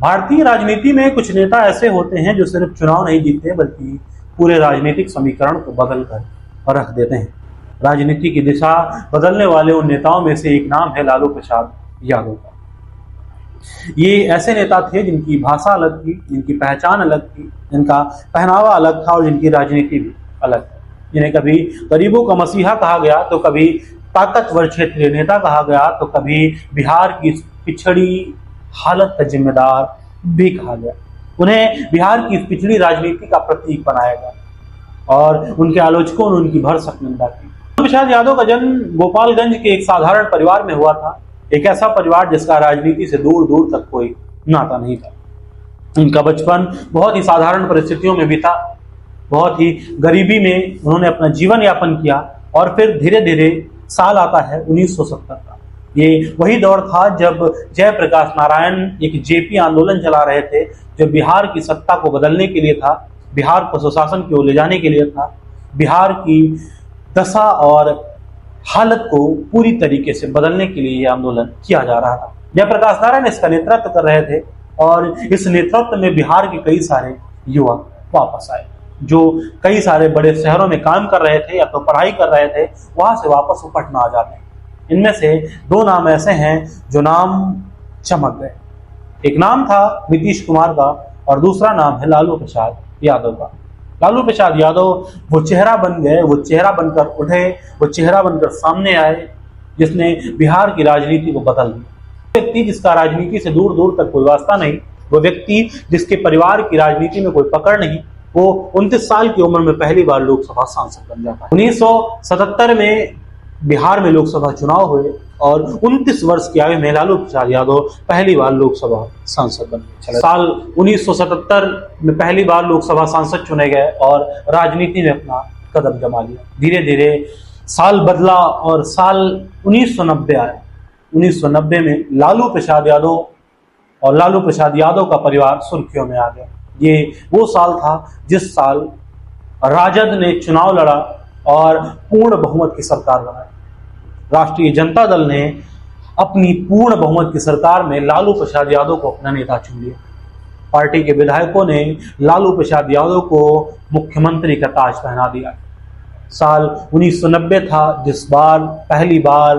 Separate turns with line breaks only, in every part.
भारतीय राजनीति में कुछ नेता ऐसे होते हैं जो सिर्फ चुनाव नहीं जीतते बल्कि पूरे राजनीतिक समीकरण को बदल कर रख देते हैं। राजनीति की दिशा बदलने वाले उन नेताओं में से एक नाम है लालू प्रसाद यादव का। ये ऐसे नेता थे जिनकी भाषा अलग थी, जिनकी पहचान अलग थी, जिनका पहनावा अलग था और जिनकी राजनीति भी अलग थी। जिन्हें कभी गरीबों का मसीहा कहा गया तो कभी ताकतवर क्षेत्रीय नेता कहा गया तो कभी बिहार की पिछड़ी हालत का जिम्मेदार भी कहा गया। उन्हें बिहार की पिछड़ी राजनीति का प्रतीक बनाया गया और उनके आलोचकों ने उनकी भरसक निंदा की। लालू प्रसाद यादव का जन्म गोपालगंज के एक साधारण परिवार में हुआ था, एक ऐसा परिवार जिसका राजनीति से दूर दूर तक कोई नाता नहीं था। उनका बचपन बहुत ही साधारण परिस्थितियों में बीता, बहुत ही गरीबी में उन्होंने अपना जीवन यापन किया और फिर धीरे धीरे साल आता है 1970 का। ये वही दौर था जब जयप्रकाश नारायण एक जेपी आंदोलन चला रहे थे जो बिहार की सत्ता को बदलने के लिए था, बिहार को सुशासन की ओर ले जाने के लिए था, बिहार की दशा और हालत को पूरी तरीके से बदलने के लिए यह आंदोलन किया जा रहा था। जयप्रकाश नारायण इसका नेतृत्व कर रहे थे और इस नेतृत्व में बिहार के कई सारे युवक वापस आए जो कई सारे बड़े शहरों में काम कर रहे थे या तो पढ़ाई कर रहे थे, वहां से वापस वो पटना आ जाते हैं। इनमें से दो नाम ऐसे हैं जो नाम चमक गए। एक नाम था नीतीश कुमार का और दूसरा नाम है लालू प्रसाद यादव का। लालू प्रसाद यादव वो चेहरा बन गए, वो चेहरा बनकर उठे, वो चेहरा बनकर सामने आए जिसने बिहार की राजनीति को बदल दिया। व्यक्ति जिसका राजनीति से दूर दूर तक कोई वास्ता नहीं, वो व्यक्ति जिसके परिवार की राजनीति में कोई पकड़ नहीं, वो 29 साल की उम्र में पहली बार लोकसभा सांसद बन जाता है। 1977 में बिहार में लोकसभा चुनाव हुए और 29 वर्ष की आयु में लालू प्रसाद यादव पहली बार लोकसभा सांसद बने। साल 1977 में पहली बार लोकसभा सांसद चुने गए और राजनीति में अपना कदम जमा लिया। धीरे धीरे साल बदला और साल 1990 आया। 1990 में लालू प्रसाद यादव और लालू प्रसाद यादव का परिवार सुर्खियों में आ गया। ये वो साल था जिस साल राजद ने चुनाव लड़ा और पूर्ण बहुमत की सरकार बनाई। राष्ट्रीय जनता दल ने अपनी पूर्ण बहुमत की सरकार में लालू प्रसाद यादव को अपना नेता चुन लिया। पार्टी के विधायकों ने लालू प्रसाद यादव को मुख्यमंत्री का ताज पहना दिया। साल 1990 था जिस बार पहली बार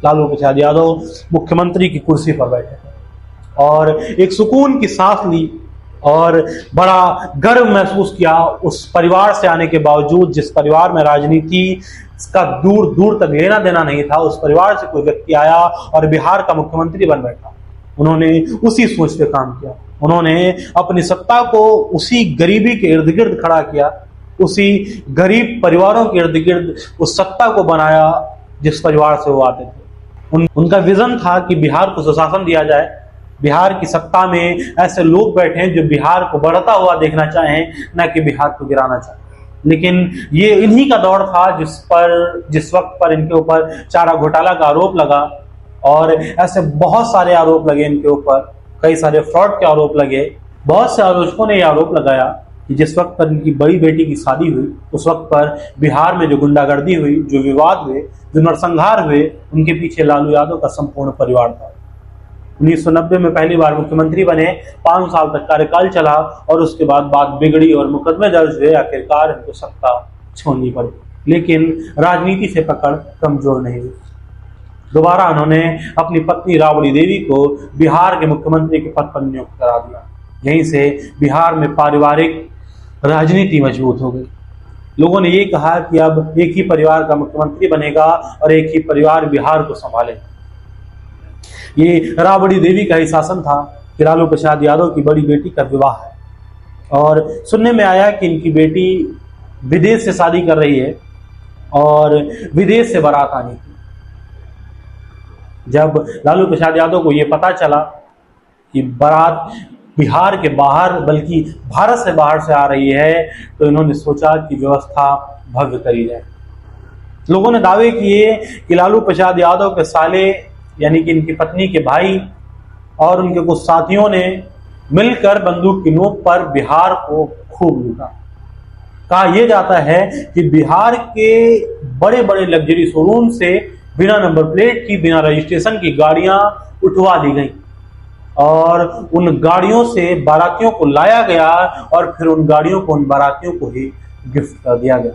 लालू प्रसाद यादव मुख्यमंत्री की कुर्सी पर बैठे और एक सुकून की सांस ली और बड़ा गर्व महसूस किया उस परिवार से आने के बावजूद, जिस परिवार में राजनीति का दूर दूर तक लेना देना नहीं था। उस परिवार से कोई व्यक्ति आया और बिहार का मुख्यमंत्री बन बैठा। उन्होंने उसी सोच पे काम किया। उन्होंने अपनी सत्ता को उसी गरीबी के इर्द गिर्द खड़ा किया, उसी गरीब परिवारों के इर्द गिर्द उस सत्ता को बनाया जिस परिवार से वो आते थे। उनका विजन था कि बिहार को सुशासन दिया जाए, बिहार की सत्ता में ऐसे लोग बैठे हैं जो बिहार को बढ़ता हुआ देखना चाहें, न कि बिहार को गिराना चाहें। लेकिन ये इन्हीं का दौर था जिस वक्त पर इनके ऊपर चारा घोटाला का आरोप लगा और ऐसे बहुत सारे आरोप लगे इनके ऊपर, कई सारे फ्रॉड के आरोप लगे। बहुत से आलोचकों ने यह आरोप लगाया कि जिस वक्त पर इनकी बड़ी बेटी की शादी हुई उस वक्त पर बिहार में जो गुंडागर्दी हुई, जो विवाद हुए, जो नरसंहार हुए, उनके पीछे लालू यादव का संपूर्ण परिवार था। 1990 में पहली बार मुख्यमंत्री बने, 5 साल तक कार्यकाल चला और उसके बाद बात बिगड़ी और मुकदमे दर्ज हुए। आखिरकार इनको सत्ता छोड़नी पड़ी, लेकिन राजनीति से पकड़ कमजोर नहीं हुई। दोबारा उन्होंने अपनी पत्नी राबड़ी देवी को बिहार के मुख्यमंत्री के पद पर नियुक्त करा दिया। यहीं से बिहार में पारिवारिक राजनीति मजबूत हो गई। लोगों ने ये कहा कि अब एक ही परिवार का मुख्यमंत्री बनेगा और एक ही परिवार बिहार को संभालेगा। ये राबड़ी देवी का ही शासन था कि लालू प्रसाद यादव की बड़ी बेटी का विवाह है और सुनने में आया कि इनकी बेटी विदेश से शादी कर रही है और विदेश से बारात आनी थी। जब लालू प्रसाद यादव को यह पता चला कि बारात बिहार के बाहर बल्कि भारत से बाहर से आ रही है, तो इन्होंने सोचा कि व्यवस्था भव्य करी जाए। लोगों ने दावे किए कि लालू प्रसाद यादव के साले यानी कि इनकी पत्नी के भाई और उनके कुछ साथियों ने मिलकर बंदूक की नोक पर बिहार को खूब लूटा। कहा यह जाता है कि बिहार के बड़े बड़े लग्जरी शोरूम से बिना नंबर प्लेट की, बिना रजिस्ट्रेशन की गाड़ियां उठवा दी गई और उन गाड़ियों से बारातियों को लाया गया और फिर उन गाड़ियों को उन बारातियों को ही गिफ्ट कर दिया गया।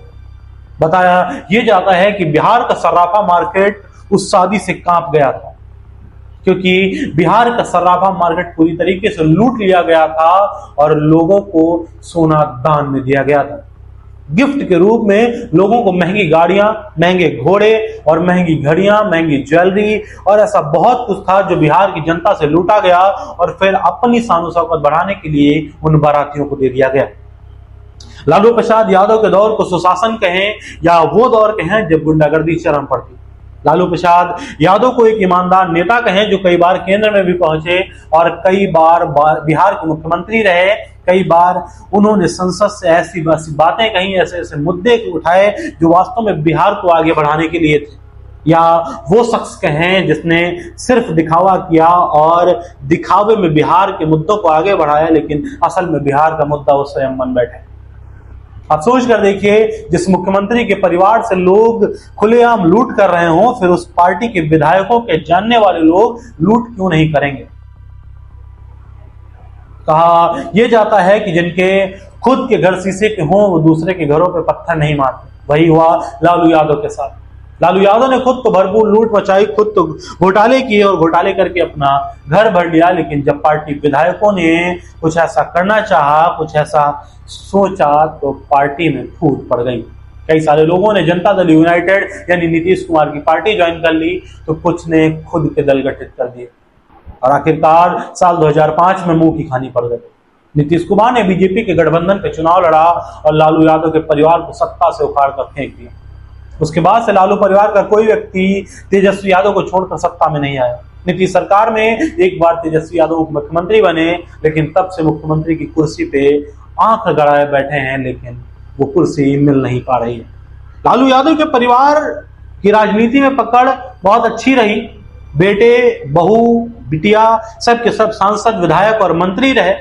बताया यह जाता है कि बिहार का सर्राफा मार्केट उस शादी से कांप गया था, क्योंकि बिहार का सर्राफा मार्केट पूरी तरीके से लूट लिया गया था और लोगों को सोना दान में दिया गया था। गिफ्ट के रूप में लोगों को महंगी गाड़ियां, महंगे घोड़े और महंगी घड़ियां, महंगी ज्वेलरी और ऐसा बहुत कुछ था जो बिहार की जनता से लूटा गया और फिर अपनी शान शौकत बढ़ाने के लिए उन बारातियों को दे दिया गया। लालू प्रसाद यादव के दौर को सुशासन कहें या वो दौर कहें जब गुंडागर्दी चरम पर थी। लालू प्रसाद यादव को एक ईमानदार नेता कहें जो कई बार केंद्र में भी पहुंचे और कई बार बिहार के मुख्यमंत्री रहे। कई बार उन्होंने संसद से ऐसी बातें कही, ऐसे ऐसे मुद्दे उठाए जो वास्तव में बिहार को आगे बढ़ाने के लिए थे। या वो शख्स कहें जिसने सिर्फ दिखावा किया और दिखावे में बिहार के मुद्दों को आगे बढ़ाया, लेकिन असल में बिहार का मुद्दा वो स्वयं बन बैठे। आप सोच कर देखिए, जिस मुख्यमंत्री के परिवार से लोग खुलेआम लूट कर रहे हों, फिर उस पार्टी के विधायकों के जानने वाले लोग लूट क्यों नहीं करेंगे। कहा यह जाता है कि जिनके खुद के घर शीशे के हों वो दूसरे के घरों पे पत्थर नहीं मारते। वही हुआ लालू यादव के साथ। लालू यादव ने खुद तो भरपूर लूट मचाई, खुद तो घोटाले किए और घोटाले करके अपना घर भर लिया, लेकिन जब पार्टी विधायकों ने कुछ ऐसा करना चाहा, कुछ ऐसा सोचा, तो पार्टी में फूट पड़ गई। कई सारे लोगों ने जनता दल यूनाइटेड यानी नीतीश कुमार की पार्टी ज्वाइन कर ली, तो कुछ ने खुद के दल गठित कर दिए और आखिरकार साल 2005 में मुंह की खानी पड़ गई। नीतीश कुमार ने बीजेपी के गठबंधन पे चुनाव लड़ा और लालू यादव के परिवार को सत्ता से उखाड़ कर फेंक दिया। उसके बाद से लालू परिवार का कोई व्यक्ति तेजस्वी यादव को छोड़कर सत्ता में नहीं आया। नीतीश सरकार में एक बार तेजस्वी यादव मुख्यमंत्री बने, लेकिन तब से मुख्यमंत्री की कुर्सी पे आंख गड़ाए बैठे हैं, लेकिन वो कुर्सी मिल नहीं पा रही है। लालू यादव के परिवार की राजनीति में पकड़ बहुत अच्छी रही। बेटे, बहू, बिटिया सब के सब सांसद, विधायक और मंत्री रहे।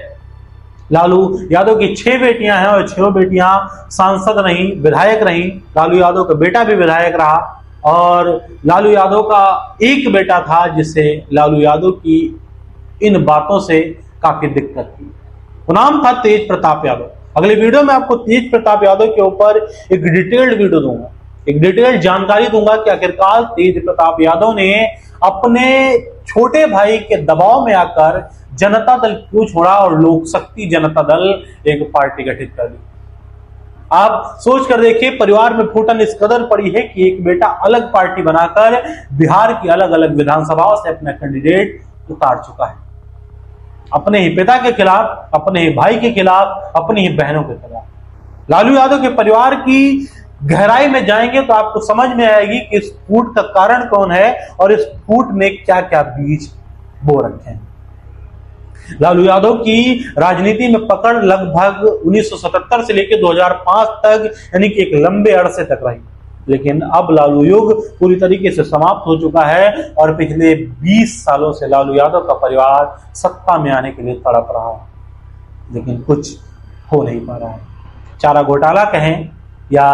लालू यादव की 6 बेटियां हैं और 6 बेटियां सांसद रहीं, विधायक रहीं। लालू यादव का बेटा भी विधायक रहा और लालू यादव का एक बेटा था जिसे लालू यादव की इन बातों से काफी दिक्कत थी। वो नाम था तेज प्रताप यादव। अगले वीडियो में आपको तेज प्रताप यादव के ऊपर एक डिटेल्ड वीडियो दूंगा, एक डिटेल्ड जानकारी दूंगा कि आखिरकार तेज प्रताप यादव ने अपने छोटे भाई के दबाव में आकर जनता दल क्यों छोड़ा और लोक शक्ति जनता दल एक पार्टी गठित कर दी। आप सोच कर देखिए, परिवार में फूटन इस कदर पड़ी है कि एक बेटा अलग पार्टी बनाकर बिहार की अलग अलग विधानसभाओं से अपना कैंडिडेट उतार चुका है, अपने ही पिता के खिलाफ, अपने ही भाई के खिलाफ, अपनी ही बहनों के खिलाफ। लालू यादव के परिवार की गहराई में जाएंगे तो आपको समझ में आएगी कि इस फूट का कारण कौन है और इस फूट में क्या क्या बीज बो रखे हैं। लालू यादव की राजनीति में पकड़ लगभग 1977 से लेकर 2005 तक, यानी कि एक लंबे अरसे तक रही, लेकिन अब लालू युग पूरी तरीके से समाप्त हो चुका है और पिछले 20 सालों से लालू यादव का परिवार सत्ता में आने के लिए तड़प रहा है, लेकिन कुछ हो नहीं पा रहा है। चारा घोटाला कहें या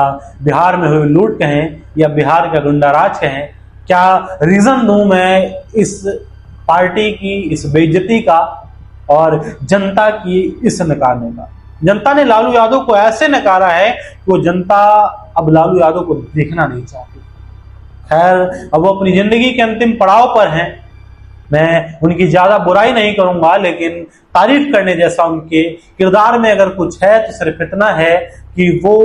बिहार में हुई लूट कहें या बिहार का गुंडाराज कहें, क्या रीजन दूं मैं इस पार्टी की इस बेइज्जती का और जनता की इस नकारने का। जनता ने लालू यादव को ऐसे नकारा है कि वो जनता अब लालू यादव को देखना नहीं चाहती। खैर, अब वो अपनी जिंदगी के अंतिम पड़ाव पर हैं। मैं उनकी ज्यादा बुराई नहीं करूंगा, लेकिन तारीफ करने जैसा उनके किरदार में अगर कुछ है तो सिर्फ इतना है कि वो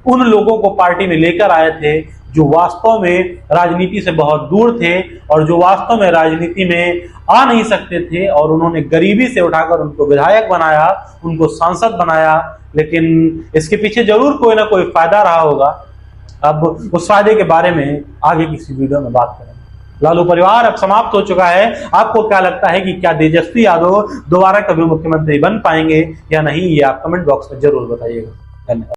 उन लोगों को पार्टी में लेकर आए थे जो वास्तव में राजनीति से बहुत दूर थे और जो वास्तव में राजनीति में आ नहीं सकते थे, और उन्होंने गरीबी से उठाकर उनको विधायक बनाया, उनको सांसद बनाया। लेकिन इसके पीछे जरूर कोई ना कोई फायदा रहा होगा। अब उस फायदे के बारे में आगे किसी वीडियो में बात करेंगे। लालू परिवार अब समाप्त हो चुका है। आपको क्या लगता है कि क्या तेजस्वी यादव दोबारा कभी मुख्यमंत्री बन पाएंगे या नहीं, ये आप कमेंट बॉक्स में जरूर बताइएगा। धन्यवाद।